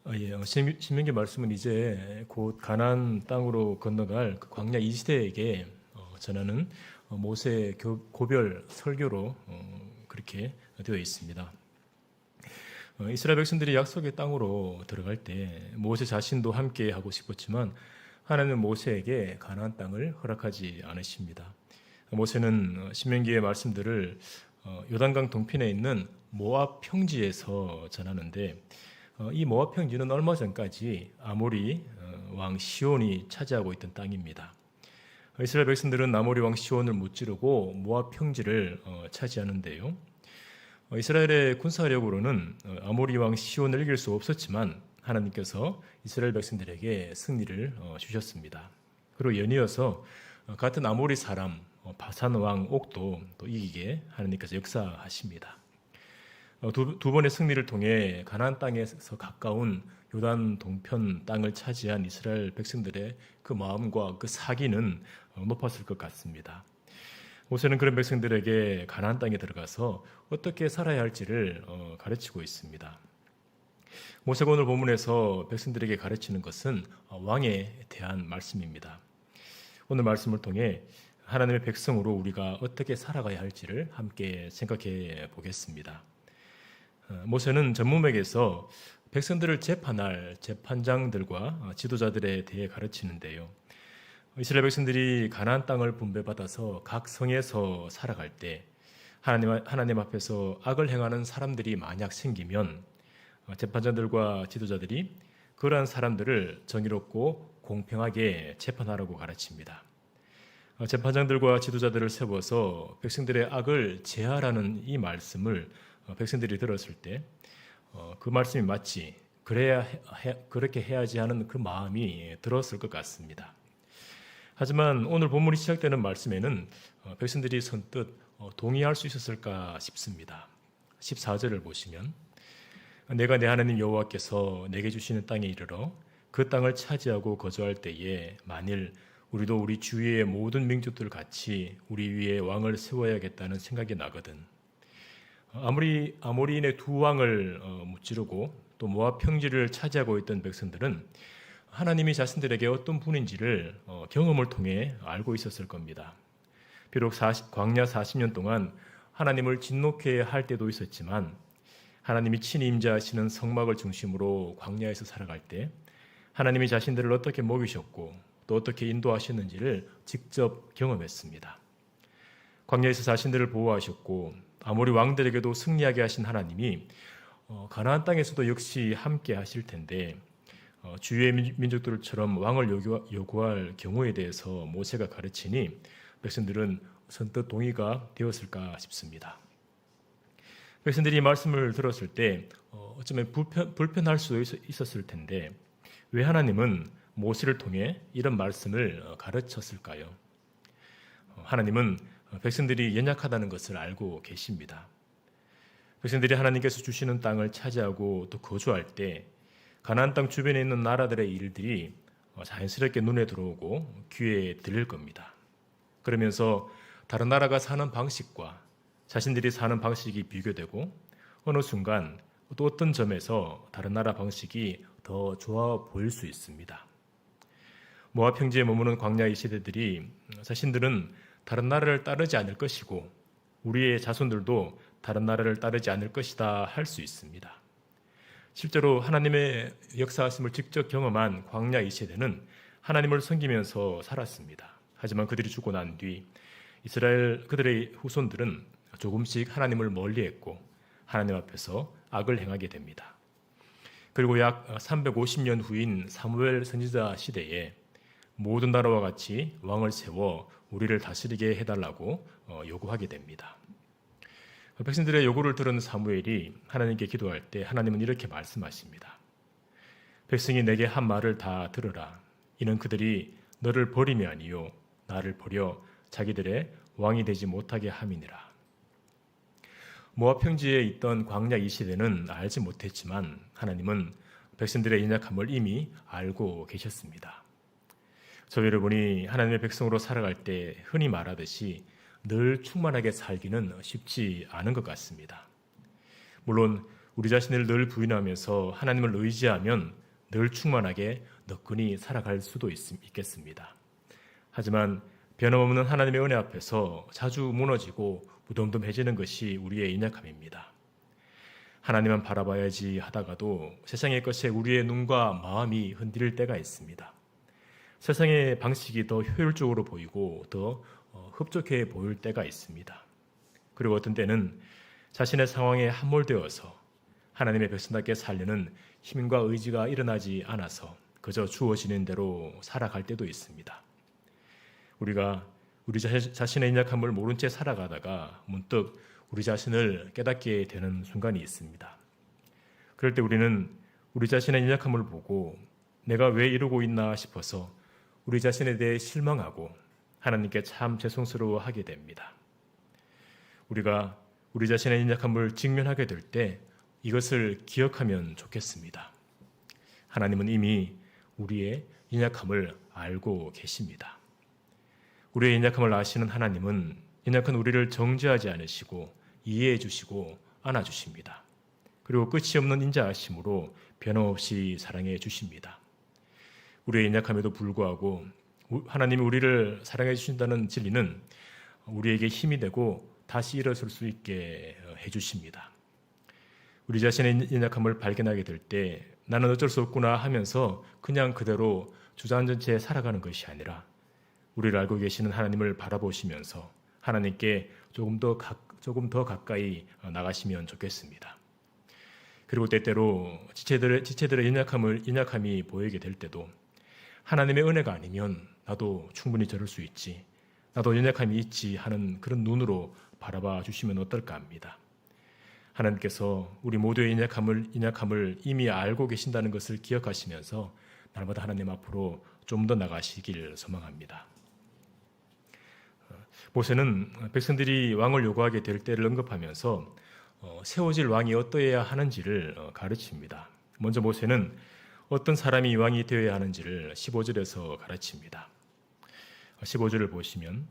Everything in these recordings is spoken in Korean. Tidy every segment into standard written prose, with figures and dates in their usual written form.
신명기 말씀은 이제 곧 가나안 땅으로 건너갈 그 광야 이 시대에게 전하는 모세의 고별 설교로 그렇게 되어 있습니다. 이스라엘 백성들이 약속의 땅으로 들어갈 때 모세 자신도 함께 하고 싶었지만 하나님은 모세에게 가나안 땅을 허락하지 않으십니다. 모세는 신명기의 말씀들을 요단강 동편에 있는 모압 평지에서 전하는데 이 모압 평지는 얼마 전까지 아모리 왕 시온이 차지하고 있던 땅입니다. 이스라엘 백성들은 아모리 왕 시온을 무찌르고 모압 평지를 차지하는데요. 이스라엘의 군사력으로는 아모리 왕 시온을 이길 수 없었지만 하나님께서 이스라엘 백성들에게 승리를 주셨습니다. 그리고 연이어서 같은 아모리 사람 바산 왕 옥도 또 이기게 하나님께서 역사하십니다. 두 번의 승리를 통해 가나안 땅에서 가까운 요단 동편 땅을 차지한 이스라엘 백성들의 그 마음과 그 사기는 높았을 것 같습니다. 모세는 그런 백성들에게 가나안 땅에 들어가서 어떻게 살아야 할지를 가르치고 있습니다. 모세가 오늘 본문에서 백성들에게 가르치는 것은 왕에 대한 말씀입니다. 오늘 말씀을 통해 하나님의 백성으로 우리가 어떻게 살아가야 할지를 함께 생각해 보겠습니다. 모세는 전문맥에서 백성들을 재판할 재판장들과 지도자들에 대해 가르치는데요. 이스라엘 백성들이 가나안 땅을 분배받아서 각 성에서 살아갈 때 하나님 앞에서 악을 행하는 사람들이 만약 생기면 재판장들과 지도자들이 그러한 사람들을 정의롭고 공평하게 재판하라고 가르칩니다. 재판장들과 지도자들을 세워서 백성들의 악을 제하라는 이 말씀을 백성들이 들었을 때 그 말씀이 맞지 그렇게 해야지 하는 그 마음이 들었을 것 같습니다. 하지만 오늘 본문이 시작되는 말씀에는 백성들이 선뜻 동의할 수 있었을까 싶습니다. 14절을 보시면 내가 내 하나님 여호와께서 내게 주시는 땅에 이르러 그 땅을 차지하고 거주할 때에 만일 우리도 우리 주위의 모든 민족들 같이 우리 위에 왕을 세워야겠다는 생각이 나거든. 아모리인의 두 왕을 무찌르고 또 모압 평지를 차지하고 있던 백성들은 하나님이 자신들에게 어떤 분인지를 경험을 통해 알고 있었을 겁니다. 비록 광야 40년 동안 하나님을 진노케 할 때도 있었지만 하나님이 친히 임재하시는 성막을 중심으로 광야에서 살아갈 때 하나님이 자신들을 어떻게 먹이셨고 또 어떻게 인도하셨는지를 직접 경험했습니다. 광야에서 자신들을 보호하셨고 아모리 왕들에게도 승리하게 하신 하나님이 가나안 땅에서도 역시 함께 하실 텐데 주위의 민족들처럼 왕을 요구할 경우에 대해서 모세가 가르치니 백성들은 선뜻 동의가 되었을까 싶습니다. 백성들이 이 말씀을 들었을 때 어쩌면 불편할 수 있었을 텐데 왜 하나님은 모세를 통해 이런 말씀을 가르쳤을까요? 하나님은 백성들이 연약하다는 것을 알고 계십니다. 백성들이 하나님께서 주시는 땅을 차지하고 또 거주할 때 가나안 땅 주변에 있는 나라들의 일들이 자연스럽게 눈에 들어오고 귀에 들릴 겁니다. 그러면서 다른 나라가 사는 방식과 자신들이 사는 방식이 비교되고 어느 순간 또 어떤 점에서 다른 나라 방식이 더 좋아 보일 수 있습니다. 모압 평지에 머무는 광야 이 세대들이 자신들은 다른 나라를 따르지 않을 것이고 우리의 자손들도 다른 나라를 따르지 않을 것이다 할 수 있습니다. 실제로 하나님의 역사하심을 직접 경험한 광야 이 세대는 하나님을 섬기면서 살았습니다. 하지만 그들이 죽고 난 뒤 이스라엘 그들의 후손들은 조금씩 하나님을 멀리했고 하나님 앞에서 악을 행하게 됩니다. 그리고 약 350년 후인 사무엘 선지자 시대에 모든 나라와 같이 왕을 세워 우리를 다스리게 해달라고 요구하게 됩니다. 백성들의 요구를 들은 사무엘이 하나님께 기도할 때 하나님은 이렇게 말씀하십니다. 백성이 내게 한 말을 다 들으라. 이는 그들이 너를 버림이 아니요 나를 버려 자기들의 왕이 되지 못하게 함이니라. 모압 평지에 있던 광야 이 시대는 알지 못했지만 하나님은 백성들의 연약함을 이미 알고 계셨습니다. 저 여러분이 하나님의 백성으로 살아갈 때 흔히 말하듯이 늘 충만하게 살기는 쉽지 않은 것 같습니다. 물론 우리 자신을 늘 부인하면서 하나님을 의지하면 늘 충만하게 너끈히 살아갈 수도 있겠습니다. 하지만 변함없는 하나님의 은혜 앞에서 자주 무너지고 무덤덤해지는 것이 우리의 인약함입니다. 하나님만 바라봐야지 하다가도 세상의 것에 우리의 눈과 마음이 흔들릴 때가 있습니다. 세상의 방식이 더 효율적으로 보이고 더 흡족해 보일 때가 있습니다. 그리고 어떤 때는 자신의 상황에 함몰되어서 하나님의 백성답게 살려는 힘과 의지가 일어나지 않아서 그저 주어지는 대로 살아갈 때도 있습니다. 우리가 우리 자신의 인약함을 모른 채 살아가다가 문득 우리 자신을 깨닫게 되는 순간이 있습니다. 그럴 때 우리는 우리 자신의 인약함을 보고 내가 왜 이러고 있나 싶어서 우리 자신에 대해 실망하고 하나님께 참 죄송스러워하게 됩니다. 우리가 우리 자신의 인약함을 직면하게 될 때 이것을 기억하면 좋겠습니다. 하나님은 이미 우리의 인약함을 알고 계십니다. 우리의 인약함을 아시는 하나님은 인약한 우리를 정죄하지 않으시고 이해해 주시고 안아주십니다. 그리고 끝이 없는 인자하심으로 변함없이 사랑해 주십니다. 우리의 인약함에도 불구하고 하나님이 우리를 사랑해 주신다는 진리는 우리에게 힘이 되고 다시 일어설 수 있게 해주십니다. 우리 자신의 인약함을 발견하게 될 때 나는 어쩔 수 없구나 하면서 그냥 그대로 주저앉은 채 살아가는 것이 아니라 우리를 알고 계시는 하나님을 바라보시면서 하나님께 조금 더 가까이 나가시면 좋겠습니다. 그리고 때때로 지체들의 인약함이 보이게 될 때도 하나님의 은혜가 아니면 나도 충분히 저럴 수 있지, 나도 연약함이 있지 하는 그런 눈으로 바라봐 주시면 어떨까 합니다. 하나님께서 우리 모두의 인약함을 이미 알고 계신다는 것을 기억하시면서 날마다 하나님 앞으로 좀 더 나가시길 소망합니다. 모세는 백성들이 왕을 요구하게 될 때를 언급하면서 세워질 왕이 어떠해야 하는지를 가르칩니다. 먼저 모세는 어떤 사람이 왕이 되어야 하는지를 15절에서 가르칩니다. 15절을 보시면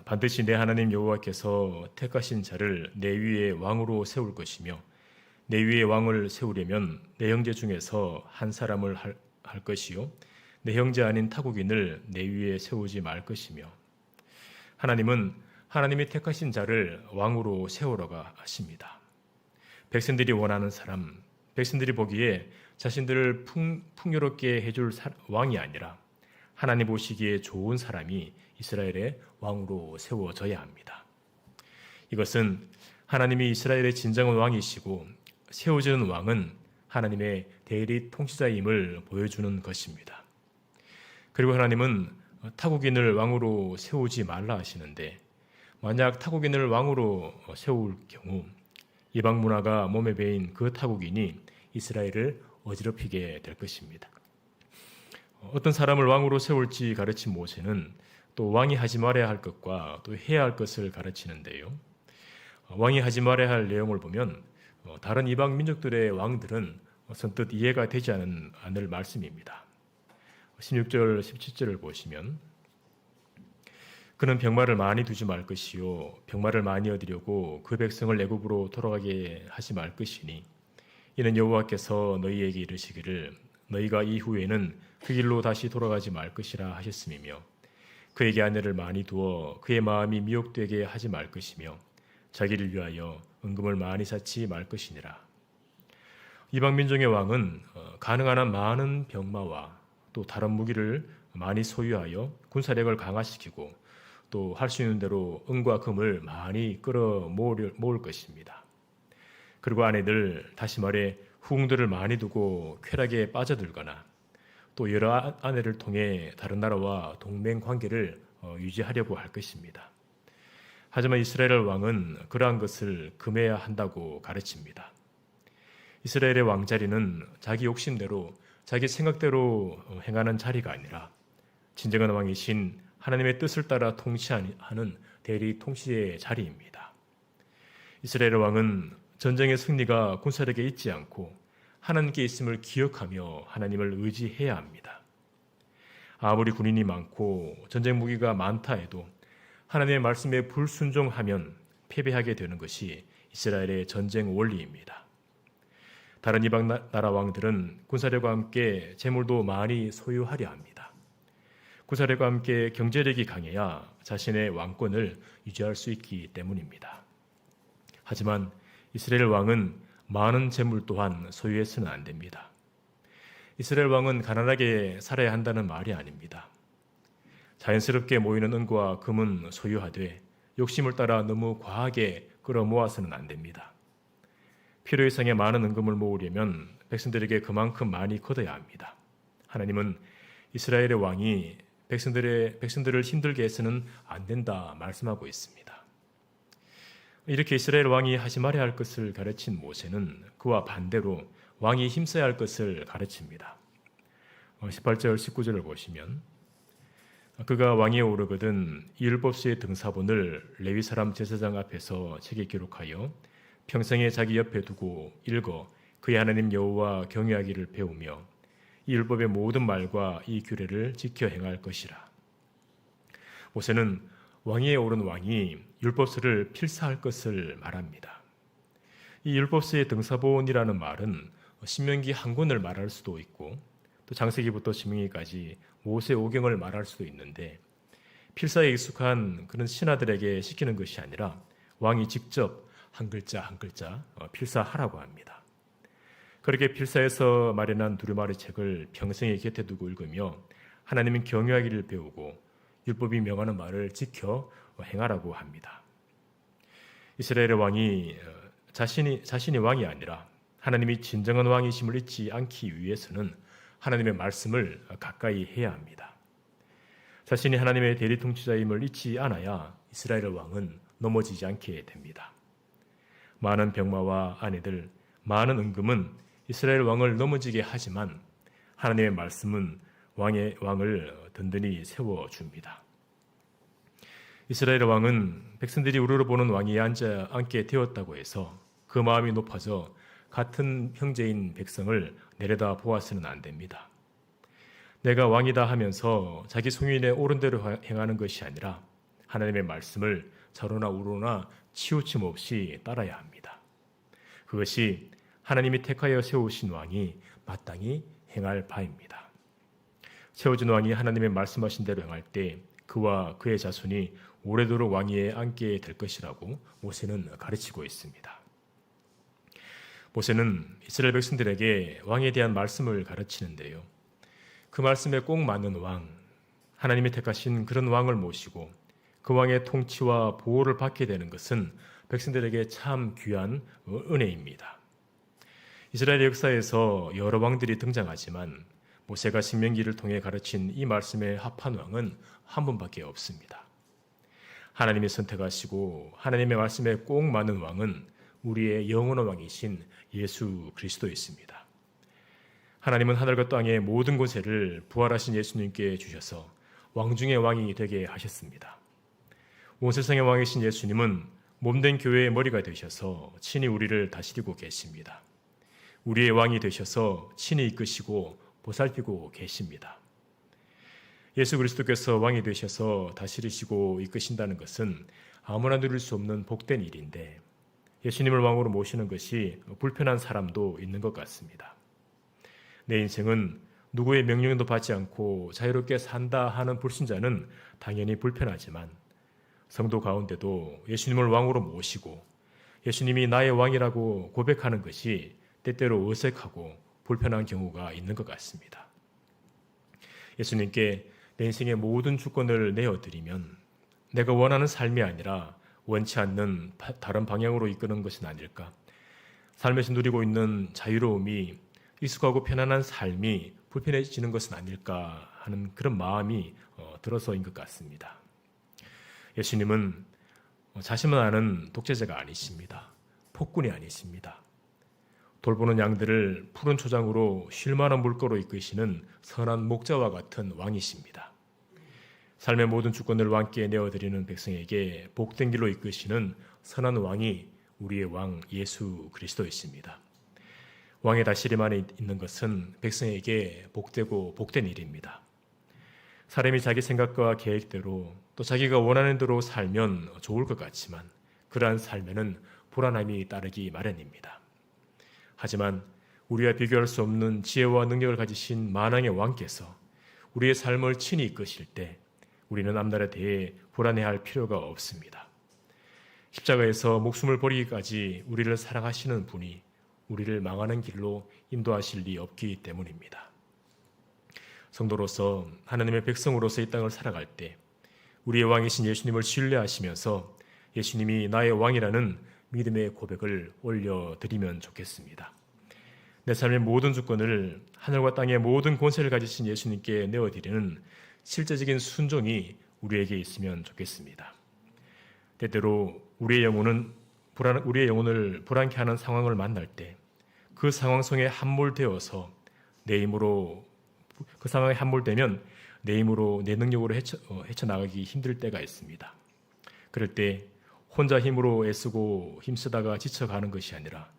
반드시 내 하나님 여호와께서 택하신 자를 내 위에 왕으로 세울 것이며 내 위에 왕을 세우려면 내 형제 중에서 한 사람을 할 것이요 내 형제 아닌 타국인을 내 위에 세우지 말 것이며 하나님은 하나님이 택하신 자를 왕으로 세우라고 하십니다. 백성들이 원하는 사람, 백성들이 보기에 자신들을 풍요롭게 해줄 왕이 아니라 하나님 보시기에 좋은 사람이 이스라엘의 왕으로 세워져야 합니다. 이것은 하나님이 이스라엘의 진정한 왕이시고 세워지는 왕은 하나님의 대리 통치자임을 보여주는 것입니다. 그리고 하나님은 타국인을 왕으로 세우지 말라 하시는데 만약 타국인을 왕으로 세울 경우 이방 문화가 몸에 배인 그 타국인이 이스라엘을 어지럽히게 될 것입니다. 어떤 사람을 왕으로 세울지 가르친 모세는 또 왕이 하지 말아야 할 것과 또 해야 할 것을 가르치는데요. 왕이 하지 말아야 할 내용을 보면 다른 이방 민족들의 왕들은 선뜻 이해가 되지 않을 말씀입니다. 16절, 17절을 보시면 그는 병마를 많이 두지 말 것이요 병마를 많이 얻으려고 그 백성을 애굽으로 돌아가게 하지 말 것이니 이는 여호와께서 너희에게 이르시기를 너희가 이후에는 그 길로 다시 돌아가지 말 것이라 하셨음이며 그에게 아내를 많이 두어 그의 마음이 미혹되게 하지 말 것이며 자기를 위하여 은금을 많이 쌓지 말 것이니라. 이방 민족의 왕은 가능한 한 많은 병마와 또 다른 무기를 많이 소유하여 군사력을 강화시키고 또 할 수 있는 대로 은과 금을 많이 끌어 모을 것입니다. 그리고 아내들, 다시 말해 후궁들을 많이 두고 쾌락에 빠져들거나 또 여러 아내를 통해 다른 나라와 동맹 관계를 유지하려고 할 것입니다. 하지만 이스라엘 왕은 그러한 것을 금해야 한다고 가르칩니다. 이스라엘의 왕자리는 자기 욕심대로 자기 생각대로 행하는 자리가 아니라 진정한 왕이신 하나님의 뜻을 따라 통치하는 대리 통치의 자리입니다. 이스라엘 왕은 전쟁의 승리가 군사력에 있지 않고 하나님께 있음을 기억하며 하나님을 의지해야 합니다. 아무리 군인이 많고 전쟁 무기가 많다 해도 하나님의 말씀에 불순종하면 패배하게 되는 것이 이스라엘의 전쟁 원리입니다. 다른 이방 나라 왕들은 군사력과 함께 재물도 많이 소유하려 합니다. 군사력과 함께 경제력이 강해야 자신의 왕권을 유지할 수 있기 때문입니다. 하지만 이스라엘 왕은 많은 재물 또한 소유해서는 안 됩니다. 이스라엘 왕은 가난하게 살아야 한다는 말이 아닙니다. 자연스럽게 모이는 은과 금은 소유하되 욕심을 따라 너무 과하게 끌어모아서는 안 됩니다. 필요 이상의 많은 은금을 모으려면 백성들에게 그만큼 많이 걷어야 합니다. 하나님은 이스라엘의 왕이 백성들을 힘들게 해서는 안 된다 말씀하고 있습니다. 이렇게 이스라엘 왕이 하지 말아야 할 것을 가르친 모세는 그와 반대로 왕이 힘써야 할 것을 가르칩니다. 18절 19절을 보시면 그가 왕위에 오르거든 이 율법서의 등사본을 레위 사람 제사장 앞에서 책에 기록하여 평생에 자기 옆에 두고 읽어 그의 하나님 여호와 경외하기를 배우며 이 율법의 모든 말과 이 규례를 지켜 행할 것이라. 모세는 왕위에 오른 왕이 율법서를 필사할 것을 말합니다. 이 율법서의 등사본이라는 말은 신명기 한 권을 말할 수도 있고 또 장세기부터 신명기까지 모세 오경을 말할 수도 있는데 필사에 익숙한 그런 신하들에게 시키는 것이 아니라 왕이 직접 한 글자 한 글자 필사하라고 합니다. 그렇게 필사해서 마련한 두루마리 책을 평생에 곁에 두고 읽으며 하나님은 경외하기를 배우고 율법이 명하는 말을 지켜 행하라고 합니다. 이스라엘의 왕이 자신이 왕이 아니라 하나님이 진정한 왕이심을 잊지 않기 위해서는 하나님의 말씀을 가까이 해야 합니다. 자신이 하나님의 대리 통치자임을 잊지 않아야 이스라엘의 왕은 넘어지지 않게 됩니다. 많은 병마와 아내들, 많은 은금은 이스라엘 왕을 넘어지게 하지만 하나님의 말씀은 왕을 든든히 세워줍니다. 이스라엘 왕은 백성들이 우러러보는 왕위에 앉게 되었다고 해서 그 마음이 높아져 같은 형제인 백성을 내려다 보아서는 안 됩니다. 내가 왕이다 하면서 자기 소유인의 옳은 대로 행하는 것이 아니라 하나님의 말씀을 좌로나 우로나 치우침 없이 따라야 합니다. 그것이 하나님이 택하여 세우신 왕이 마땅히 행할 바입니다. 세워진 왕이 하나님의 말씀하신 대로 행할 때 그와 그의 자손이 오래도록 왕위에 앉게 될 것이라고 모세는 가르치고 있습니다. 모세는 이스라엘 백성들에게 왕에 대한 말씀을 가르치는데요. 그 말씀에 꼭 맞는 왕, 하나님이 택하신 그런 왕을 모시고 그 왕의 통치와 보호를 받게 되는 것은 백성들에게 참 귀한 은혜입니다. 이스라엘 역사에서 여러 왕들이 등장하지만 모세가 신명기를 통해 가르친 이 말씀에 합한 왕은 한 분밖에 없습니다. 하나님이 선택하시고 하나님의 말씀에 꼭 맞는 왕은 우리의 영원한 왕이신 예수 그리스도였습니다. 하나님은 하늘과 땅의 모든 권세를 부활하신 예수님께 주셔서 왕 중의 왕이 되게 하셨습니다. 온 세상의 왕이신 예수님은 몸된 교회의 머리가 되셔서 친히 우리를 다스리고 계십니다. 우리의 왕이 되셔서 친히 이끄시고 보살피고 계십니다. 예수 그리스도께서 왕이 되셔서 다스리시고 이끄신다는 것은 아무나 누릴 수 없는 복된 일인데 예수님을 왕으로 모시는 것이 불편한 사람도 있는 것 같습니다. 내 인생은 누구의 명령도 받지 않고 자유롭게 산다 하는 불신자는 당연히 불편하지만 성도 가운데도 예수님을 왕으로 모시고 예수님이 나의 왕이라고 고백하는 것이 때때로 어색하고 불편한 경우가 있는 것 같습니다. 예수님께 내 인생의 모든 주권을 내어드리면 내가 원하는 삶이 아니라 원치 않는 다른 방향으로 이끄는 것은 아닐까? 삶에서 누리고 있는 자유로움이 익숙하고 편안한 삶이 불편해지는 것은 아닐까 하는 그런 마음이 들어서인 것 같습니다. 예수님은 자신만 아는 독재자가 아니십니다. 폭군이 아니십니다. 돌보는 양들을 푸른 초장으로 쉴만한 물가로 이끄시는 선한 목자와 같은 왕이십니다. 삶의 모든 주권을 왕께 내어드리는 백성에게 복된 길로 이끄시는 선한 왕이 우리의 왕 예수 그리스도이십니다. 왕의 다스림 안에 있는 것은 백성에게 복되고 복된 일입니다. 사람이 자기 생각과 계획대로 또 자기가 원하는 대로 살면 좋을 것 같지만 그러한 삶에는 불안함이 따르기 마련입니다. 하지만 우리와 비교할 수 없는 지혜와 능력을 가지신 만왕의 왕께서 우리의 삶을 친히 이끄실 때 우리는 앞날에 대해 불안해할 필요가 없습니다. 십자가에서 목숨을 버리기까지 우리를 사랑하시는 분이 우리를 망하는 길로 인도하실 리 없기 때문입니다. 성도로서 하나님의 백성으로서 이 땅을 살아갈 때 우리의 왕이신 예수님을 신뢰하시면서 예수님이 나의 왕이라는 믿음의 고백을 올려드리면 좋겠습니다. 내 삶의 모든 주권을 하늘과 땅의 모든 권세를 가지신 예수님께 내어드리는 실제적인 순종이 우리에게 있으면 좋겠습니다. 때때로 우리의 영혼을 불안케 하는 상황을 만날 때 그 상황 속에 함몰되어서 그 상황에 함몰되면 내 힘으로 내 능력으로 헤쳐나가기 힘들 때가 있습니다. 그럴 때 혼자 힘으로 애쓰고 힘쓰다가 지쳐가는 것이 아니라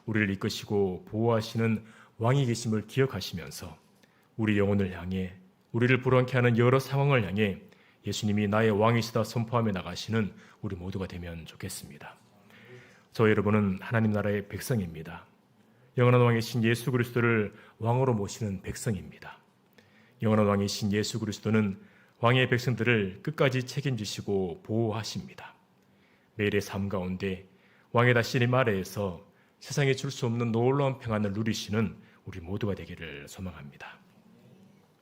우리를 이끄시고 보호하시는 왕이 계심을 기억하시면서 우리 영혼을 향해 우리를 불안케 하는 여러 상황을 향해 예수님이 나의 왕이시다 선포하며 나가시는 우리 모두가 되면 좋겠습니다. 저 여러분은 하나님 나라의 백성입니다. 영원한 왕이신 예수 그리스도를 왕으로 모시는 백성입니다. 영원한 왕이신 예수 그리스도는 왕의 백성들을 끝까지 책임지시고 보호하십니다. 매일의 삶 가운데 왕의 다스림 아래에서 세상에 줄 수 없는 놀라운 평안을 누리시는 우리 모두가 되기를 소망합니다.